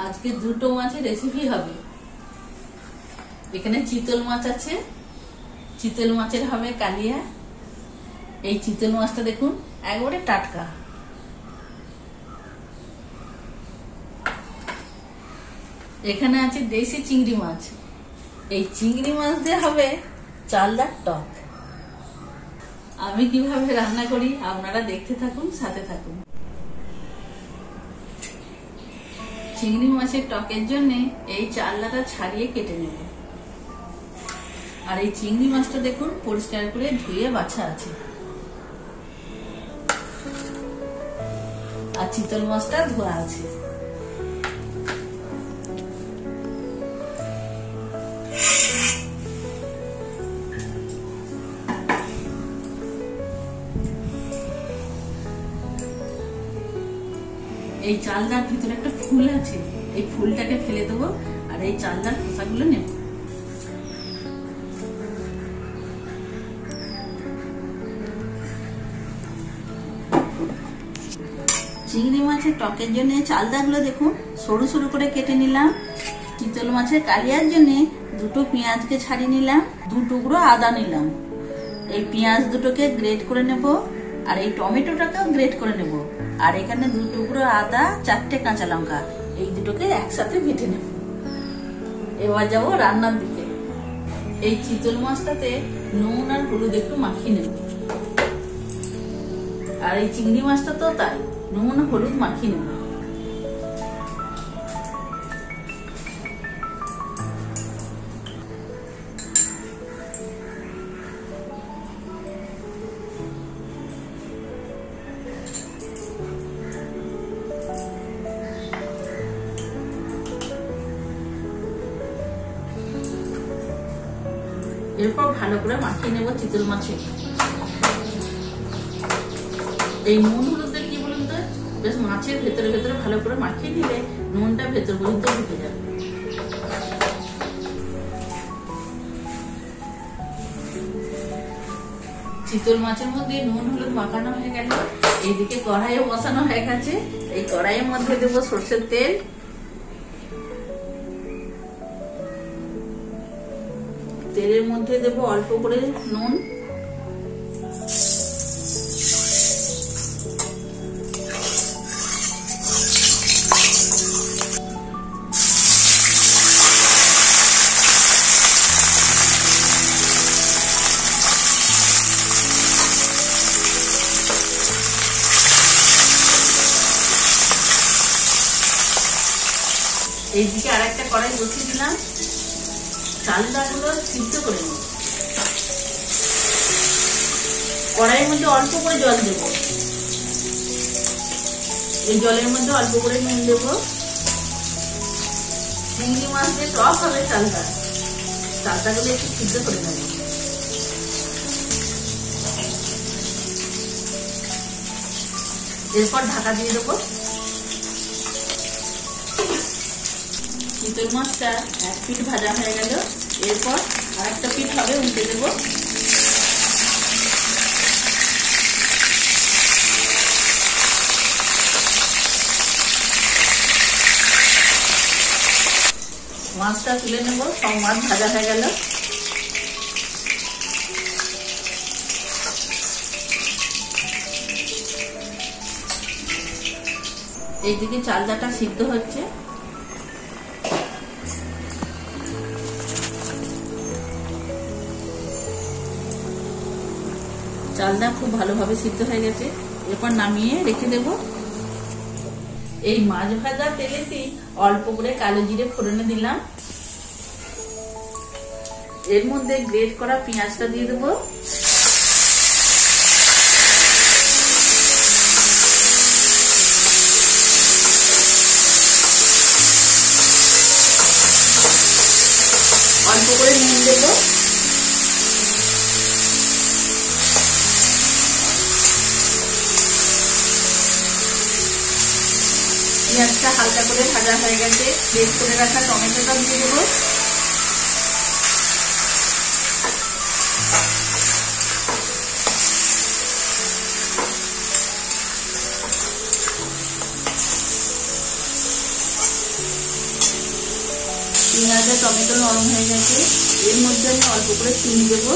আজকে দুটো মাছের রেসিপি হবে। এখানে চিতল মাছ আছে, চিতল মাছের হবে কালিয়া। এই চিতল মাছটা দেখুন একবারে টাটকা। এখানে আছে দেশি চিংড়ি মাছ। এই চিংড়ি মাছ দিয়ে হবে চালদার টক। আমি কিভাবে রান্না করি আপনারা দেখতে থাকুন, সাথে থাকুন। চিংড়ি মাছের টকের জন্য এই চালদাটা ছাড়িয়ে কেটে নেব। আর এই চিংড়ি মাছটা দেখুন পরিষ্কার করে ধুয়ে বাছা আছে। আর চিতল মাছটা ধোয়া আছে। এই চালদার ভিতরে একটা ফুল আছে, এই ফুলটাকে ফেলে দেবো আর এই চালদার খোসাগুলো নেব। চিংড়ি মাছের টকের জন্য চালদাগুলো দেখুন সরু সরু করে কেটে নিলাম। চিতল মাছের কালিয়ার জন্য দুটো পেঁয়াজকে ছাড়িয়ে নিলাম, 2 টুকরো আদা নিলাম। এই পেঁয়াজ দুটোকে গ্রেট করে নেব আর এই টমেটোটাকেও গ্রেট করে নেব। আর এখানে 2 টুকরো আদা, 4টে কাঁচা লঙ্কা, এই দুটোকে একসাথে বেটে নেব। এবার যাবো রান্নার দিকে। এই চিতল মাছটাতে নুন আর হলুদ একটু মাখিয়ে নেব। আর এই চিংড়ি মাছটা তো তাই, নুন হলুদ মাখিয়ে নেব। এরপর ভালো করে মাখিয়ে নেব চিতল মাছে। এই নুন হলুদটা কি বলুন তো, বেশ মাছের ভেতরে ভেতরে ভালো করে মাখিয়ে নিলে নুনটা ভেতর পর্যন্ত ঢুকে যাবে। চিতল মাছের মধ্যে নুন হলুদ মাখানো হয়ে গেল। এইদিকে কড়াইও বসানো হয়ে গেছে। এই কড়াইয়ের মধ্যে দেবো সরষের তেল। তেলের মধ্যে দেবো অল্প করে নুন, এইদিকে আরেকটা কড়াই বসিয়ে দিলাম। চালদাগুলো সিদ্ধ করে নেব। কড়াইয়ের মধ্যে অল্প করে জল দেব। এই জলের মধ্যে অল্প করে নুন দেব। চিংড়ি মাছ দিয়ে টক হবে চালদা, চালদাগুলো একটু সিদ্ধ করে নেব। এরপর ঢাকা দিয়ে দেবো। চিতল মাছটা 1 পিঠ ভাজা হয়ে গেল। এরপর আরেকটা পিঠ হবে, উল্টে দেব। মাছটা তুলে নেব। সব মাছ ভাজা হয়ে গেল। এইদিকে চালদাটা সিদ্ধ হচ্ছে। চালদা খুব ভালোভাবে সিদ্ধ হয়ে গেছে। এরপর নামিয়ে রেখে দেব। এই মাছ ভাজা তেলেতে অল্প করে কালো জিরে ফোড়নে দিলাম। এর মধ্যে গ্রেট করা পেঁয়াজটা দিয়ে দেবো। অল্প করে নুন দেবো। পেঁয়াজটা হালকা করে ভাজা হয়ে গেছে। গ্রেট করে রাখা টমেটোটা দিয়ে দেবো। টমেটো নরম হয়ে গেছে, এর মধ্যে আমি অল্প করে চিনি দেবো।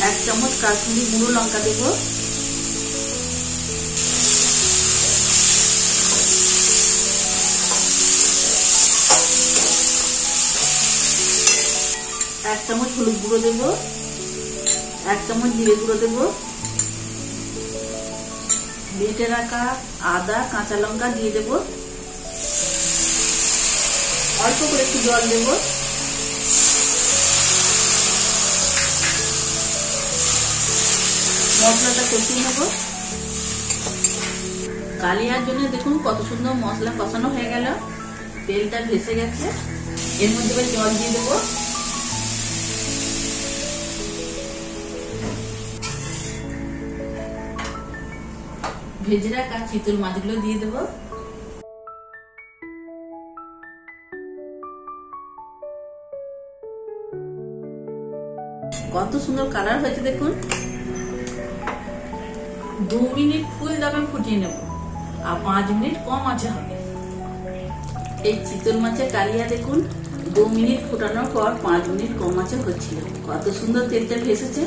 এক চামচ কাশ্মীরি গুঁড়ো লঙ্কা দেব। এক চামচ হলুদ গুঁড়ো দেব। এক চামচ জিরে গুঁড়ো দেব। বেটে রাখা আদা কাঁচা লঙ্কা দিয়ে দেব। অল্প করে একটু জল দেব। মশলাটা কষিয়ে নেব। কালিয়ার জন্য দেখুন কত সুন্দর মশলা কষানো হয়ে গেল, তেলটা ভেসে গেছে। এর মধ্যে এবার জল দিয়ে দেবো। ভেজে রাখা চিতল মাছগুলো দিয়ে দেবো। কত সুন্দর কালার হয়েছে দেখুন। 2 মিনিট ফুল দামে ফুটিয়ে নেব, আর 5 মিনিট কম আঁচে হবে। এই চিতল মাছের কালিয়া দেখুন 2 মিনিট ফোটানোর পর 5 মিনিট কম আঁচে হচ্ছিল। কত সুন্দর তেলটা ভেসেছে।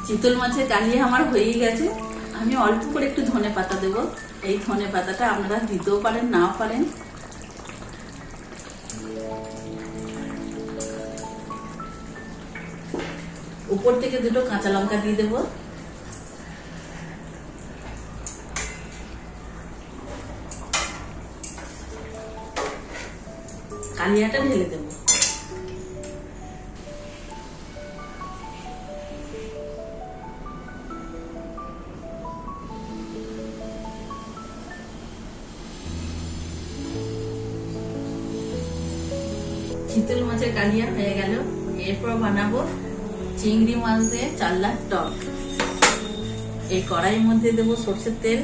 চিতল মাছের কালিয়া আমার হয়েই গেছে। আমি অল্প করে একটু ধনে পাতা দেবো। এই ধনে পাতাটা আপনারা দিতেও পারেন, নাও পারেন। উপর থেকে 2টো কাঁচা লঙ্কা দিয়ে দেবো। কালিয়াটা ঢেলে দেবো। চিতল মাছের কালিয়া হয়ে গেল। এরপর বানাবো চিংড়ি মাছ দিয়ে চাললার টক। এই কড়াইয়ের মধ্যে দেবো সরষের তেল।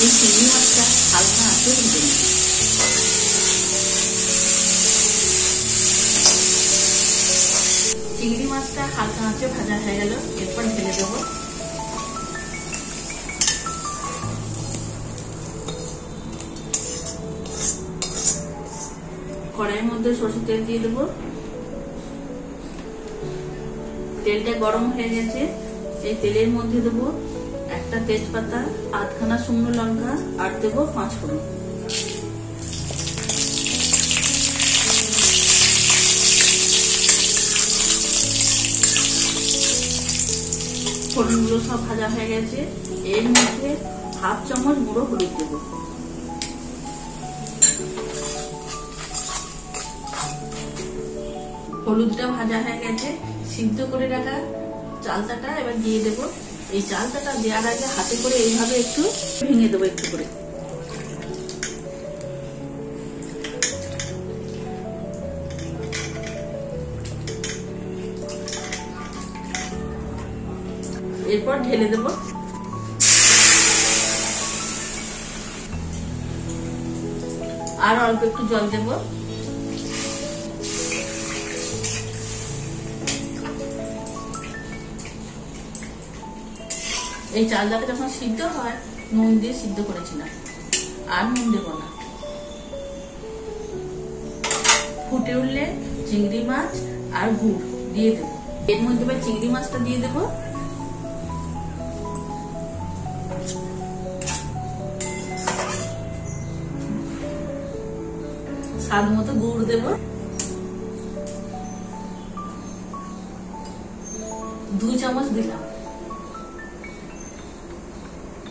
এই চিংড়ি মাছটা হালকা আঁচে ভেজে নেব। চিংড়ি মাছটা হালকা আঁচে ভাজা হয়ে গেল। এরপর ঢেলে দেবো। কড়াইয়ের মধ্যে সরষের তেল দিয়ে দেবো। তেলটা গরম হয়ে গেছে। এই তেলের মধ্যে দেবো একটা তেজপাতা, আধখানা শুকনো লঙ্কা, আর দেবো 5 ফোড়ন। ফোড়নগুলো সব ভাজা হয়ে গেছে। এর মধ্যে 1/2 চামচ গুঁড়ো হলুদ দেবো। হলুদটা ভাজা হয়ে গেছে। সিদ্ধ করে রাখা চালতাটা এবার দিয়ে দেবো। এই চালতাটা দেওয়ার আগে হাতে করে এইভাবে একটু ভেঙে দেবো একটু করে। এরপর ঢেলে দেব। আর অল্প একটু জল দেব। এই চালটাকে যখন সিদ্ধ হয় নুন দিয়ে সিদ্ধ করেছিলাম, আর নুন দেব না। ফুটে উঠলে চিংড়ি মাছ আর গুড় দিয়ে দেবো। এর মধ্যে চিংড়ি মাছটা দিয়ে দেবো। স্বাদ মতো গুড় দেব। 2 চামচ দিলাম।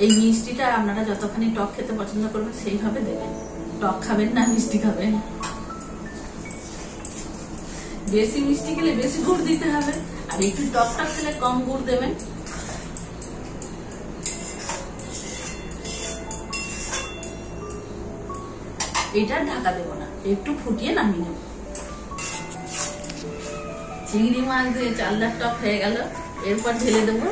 এই মিষ্টিটা আপনারা যতখানি টক খেতে পছন্দ করবেন সেইভাবে দেবেন। টক খাবেন না মিষ্টি খাবেন। বেশি মিষ্টি খেলে বেশি গুড় দিতে হবে, আর একটু টক টক খেলে কম গুড় দেবেন। এটা ঢাকা দেব না, একটু ফুটিয়ে নামিয়ে নেব। চিংড়ি মাছ দিয়ে চালদার টক হয়ে গেল। এরপর ঢেলে দেবো।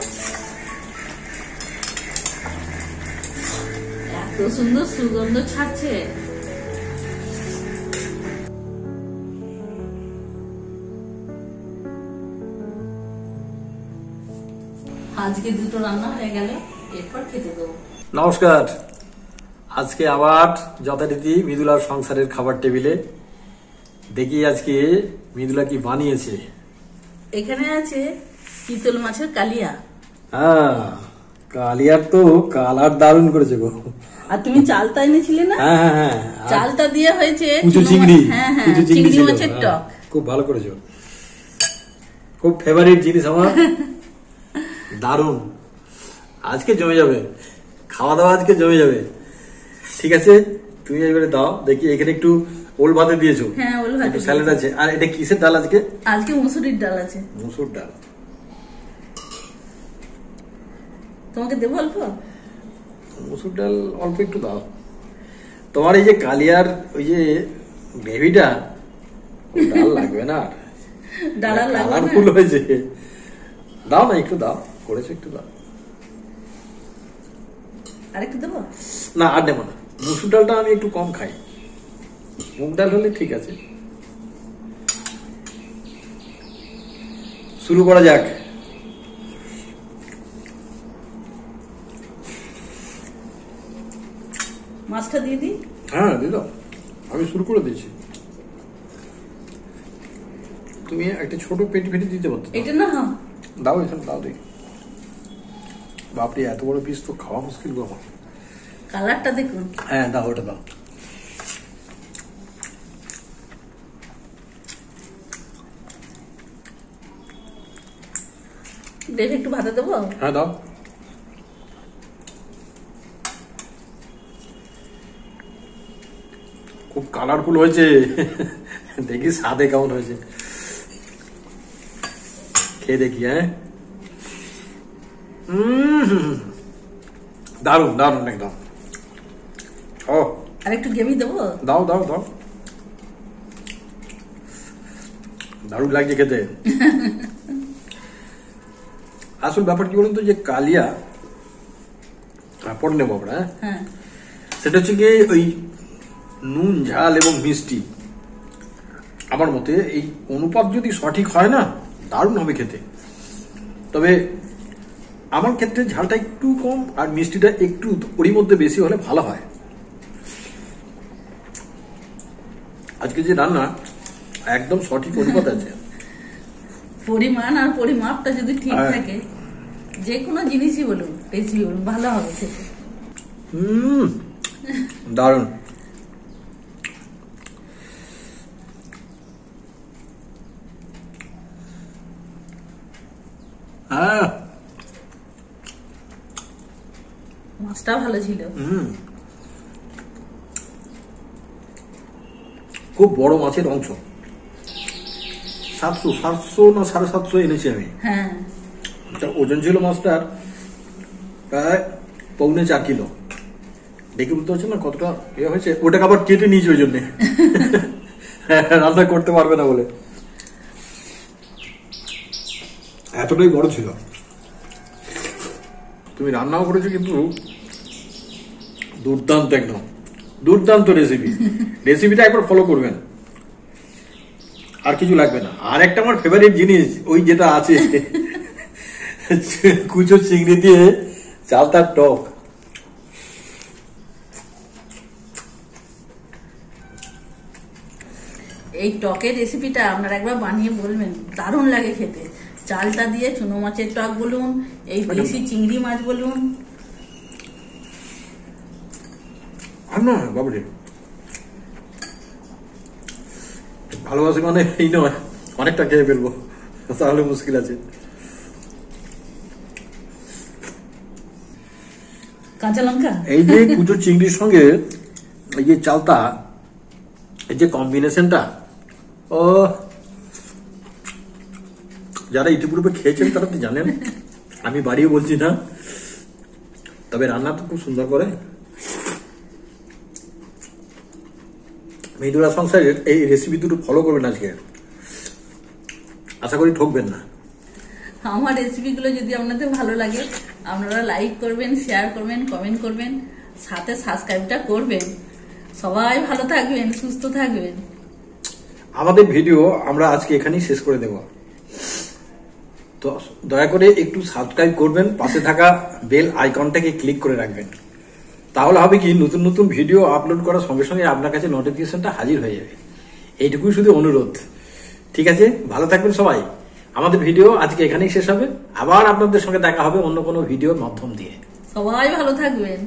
এত সুন্দর সুগন্ধ ছাড়ছে। আজকে দুটো রান্না হয়ে গেল, এরপর খেতে দেবো। নমস্কার। আজকে আবার যথারীতি মৃদুলার সংসারের খাবার টেবিলে দেখি আজকে মৃদুলা কি বানিয়েছে। এখানে আছে চিতল মাছের কালিয়া। হ্যাঁ, কালিয়ার তো কালার দারুণ করেছে গো। আর তুমি চালটা এনেছিলে না? হ্যাঁ হ্যাঁ হ্যাঁ, চালটা দিয়ে হয়েছে কুচো চিংড়ি। হ্যাঁ হ্যাঁ, কুচো চিংড়ি ছিল। মাছের টক। খুব ভালো করেছো, খুব ফেভারিট জিনিস আমার। দারুণ, আজকে জমে যাবে খাওয়া দাওয়া, আজকে জমে যাবে। ঠিক আছে, তুমি এবারে দাও দেখি। এখানে একটু ওল ভাতে দিয়েছো। হ্যাঁ, ওল ভাতে, স্যালাড আছে। আর এটা কিসের ডাল আজকে? আজকে মুসুরির ডাল আছে। মুসুর ডাল। তোমাকে দেবো অল্প? মুসুর ডাল অল্প একটু দাও। তোমার এই যে কালিয়ার ওই যে গ্রেভিটা, ডাল লাগবে না। ডাল আর লাগবে না। ফুল হয়েছে, দাও না একটু দাও, করেছো একটু দাও। আরেকটু দেবো? না আর নেবো না, মুসুর ডালটা আমি একটু কম খাই। মুগ ডাল হলে ঠিক আছে। শুরু করা যাক। মাছটা দিয়ে দিই? হ্যাঁ দিয়ে দাও, আমি শুরু করে দিয়েছি। তুমি একটা ছোট পেটি ফেটি দিতে পারতো। এটা না? দাও এখানে দাও দেখি। বাপরে, এত বড় পিস তো খাওয়া মুশকিল গো আমার। কালারটা দেখুন। হ্যাঁ দাও, ওটা দাও। দেখে একটু ভাতে দেবো? হ্যাঁ দাও। খুব কালারফুল হয়েছে, দেখি স্বাদে কেমন হয়েছে, খেয়ে দেখি। হ্যাঁ, দারুন দারুন একদম। ও, আর একটু গ্রেভি দেবো? দাও দাও দাও, দারুণ লাগছে খেতে। আসল ব্যাপার কি বলুন তো, যে কালিয়া পড়ে নেবো আমরা। হ্যাঁ, সেটা হচ্ছে কি, ওই নুন ঝাল এবং মিষ্টি, আমার মতে এই অনুপাত যদি সঠিক হয় না, দারুণ হবে খেতে। তবে আমার ক্ষেত্রে ঝালটা একটু কম আর মিষ্টিটা একটু ওরই মধ্যে বেশি হলে ভালো হয়। আজকে যে রান্না একদম সঠিক অনুপাত আছে। পরিমাণ আর পরিমাপটা যদি ঠিক হ্যাঁ। থাকে, যে কোনো জিনিসই বলুন, রেসিপি বলুন, ভালো হবে খেতে। দারুণ। হ্যাঁ, মাছটা ভালো ছিল। খুব বড় মাছের অংশ। 700 না 750 এনেছি আমি। হ্যাঁ, ওজন ছিল মাছটার প্রায় 4.25 কিলো। দেখে বুঝতে পারছেন না কতটা ইয়ে হয়েছে। ওটাকে আবার কেটে নিয়েছি ওই জন্যে, রান্না করতে পারবে না বলে। এতটাই বড় ছিল। তুমি রান্নাও করেছো, কিন্তু দুর্দান্ত, একদম দুর্দান্ত রেসিপি। রেসিপিটা একবার ফলো করবেন, আর কিছু লাগবে না। আর একটা আমার ফেভারিট জিনিস, ওই যেটা আছে কুচো চিংড়ি দিয়ে চালতার টক। এই টকের রেসিপিটা আপনারা একবার বানিয়ে বলবেন, দারুণ লাগে খেতে। চালটা দিয়ে চুনো মাছের টক বলুন, এই দেশি চিংড়ি মাছ বলুন। না বাবুরে, ভালোবাসি মানে এই নয়, অনেকটা খেয়ে ফেলবো, তাহলে মুশকিল আছে। কাঁচা লঙ্কা, এই যে কুচো চিংড়ির সঙ্গে এই যে চালতা, এই যে কম্বিনেশনটা, ও যারা ইতিপূর্বে খেয়েছেন তারা তো জানেন, আমি বাড়িও বলছি না। তবে রান্না তো খুব সুন্দর করে। মৃদুলা সংসারের এই রেসিপি দুটো ফলো করবেন আজকে, আশা করি ঠকবেন না। আমার রেসিপিগুলো যদি আপনাদের ভালো লাগে আপনারা লাইক করবেন, শেয়ার করবেন, কমেন্ট করবেন, সাথে সাবস্ক্রাইবটা করবেন। সবাই ভালো থাকবেন, সুস্থ থাকবেন। আমাদের ভিডিও আমরা আজকে এখানেই শেষ করে দেব। তো দয়া করে একটু সাবস্ক্রাইব করবেন, পাশে থাকা বেল আইকনটাকে ক্লিক করে রাখবেন। তাহলে হবে কি, নতুন নতুন ভিডিও আপলোড করার সঙ্গে সঙ্গে আপনার কাছে নোটিফিকেশনটা হাজির হয়ে যাবে। এইটুকুই শুধু অনুরোধ। ঠিক আছে, ভালো থাকবেন সবাই। আমাদের ভিডিও আজকে এখানেই শেষ হবে। আবার আপনাদের সঙ্গে দেখা হবে অন্য কোনো ভিডিওর মাধ্যম দিয়ে। সবাই ভালো থাকবেন।